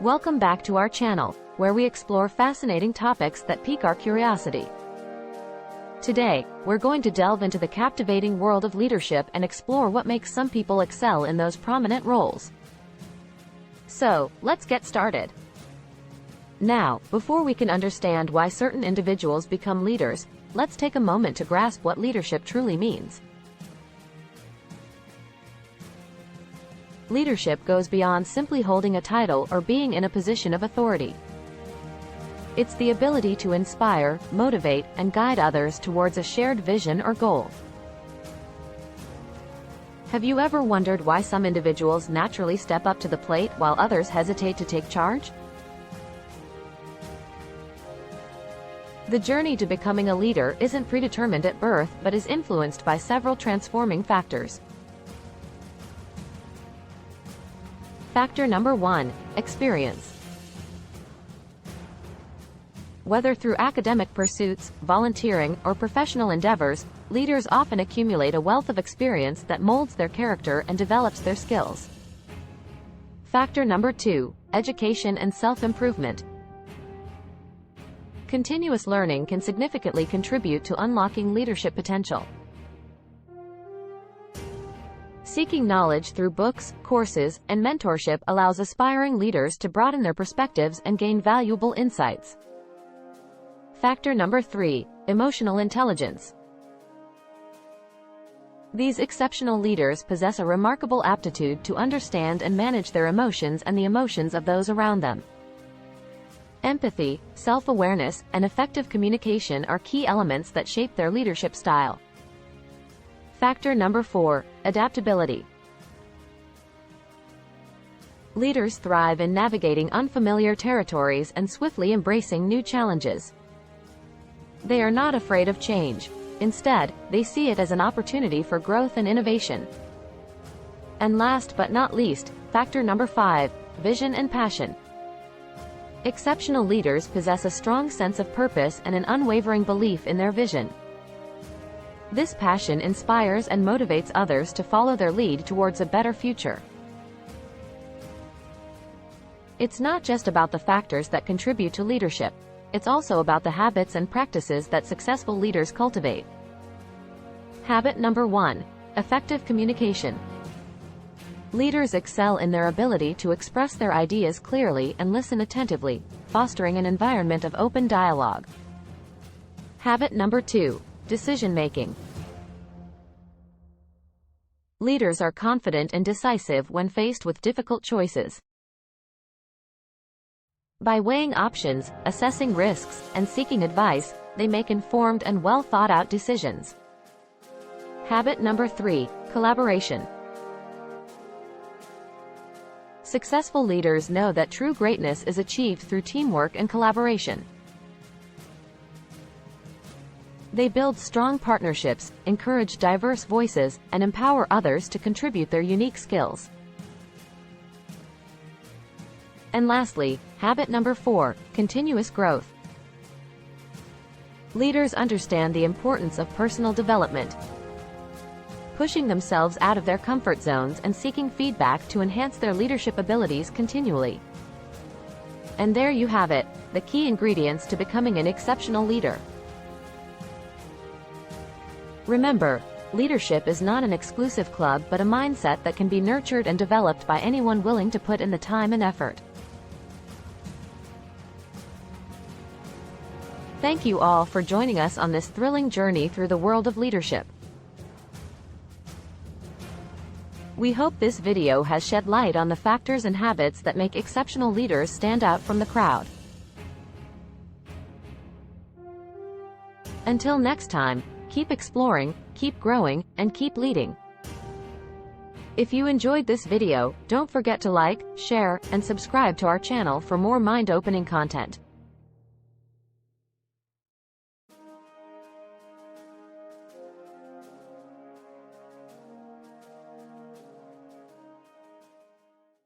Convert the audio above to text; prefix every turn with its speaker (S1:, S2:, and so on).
S1: Welcome back to our channel, where we explore fascinating topics that pique our curiosity. Today, we're going to delve into the captivating world of leadership and explore what makes some people excel in those prominent roles. So, let's get started. Now, before we can understand why certain individuals become leaders, let's take a moment to grasp what leadership truly means. Leadership goes beyond simply holding a title or being in a position of authority. It's the ability to inspire, motivate, and guide others towards a shared vision or goal. Have you ever wondered why some individuals naturally step up to the plate while others hesitate to take charge? The journey to becoming a leader isn't predetermined at birth but is influenced by several transforming factors. Factor number 1, experience. Whether through academic pursuits, volunteering, or professional endeavors, leaders often accumulate a wealth of experience that molds their character and develops their skills. Factor number 2, education and self-improvement. Continuous learning can significantly contribute to unlocking leadership potential. Seeking knowledge through books, courses, and mentorship allows aspiring leaders to broaden their perspectives and gain valuable insights. Factor number 3, emotional intelligence. These exceptional leaders possess a remarkable aptitude to understand and manage their emotions and the emotions of those around them. Empathy, self-awareness, and effective communication are key elements that shape their leadership style. Factor number 4, adaptability. Leaders thrive in navigating unfamiliar territories and swiftly embracing new challenges. They are not afraid of change. Instead, they see it as an opportunity for growth and innovation. And last but not least, factor number 5, vision and passion. Exceptional leaders possess a strong sense of purpose and an unwavering belief in their vision. This passion inspires and motivates others to follow their lead towards a better future. It's not just about the factors that contribute to leadership. It's also about the habits and practices that successful leaders cultivate. Habit number 1, effective communication. Leaders excel in their ability to express their ideas clearly and listen attentively, fostering an environment of open dialogue. Habit number 2, decision-making. Leaders are confident and decisive when faced with difficult choices. By weighing options, assessing risks, and seeking advice, they make informed and well-thought-out decisions. Habit number 3, collaboration. Successful leaders know that true greatness is achieved through teamwork and collaboration. They build strong partnerships, encourage diverse voices, and empower others to contribute their unique skills. And lastly, habit number 4, continuous growth. Leaders understand the importance of personal development, pushing themselves out of their comfort zones and seeking feedback to enhance their leadership abilities continually. And there you have it, the key ingredients to becoming an exceptional leader. Remember, leadership is not an exclusive club but a mindset that can be nurtured and developed by anyone willing to put in the time and effort. Thank you all for joining us on this thrilling journey through the world of leadership. We hope this video has shed light on the factors and habits that make exceptional leaders stand out from the crowd. Until next time, keep exploring, keep growing, and keep leading. If you enjoyed this video, don't forget to like, share, and subscribe to our channel for more mind-opening content.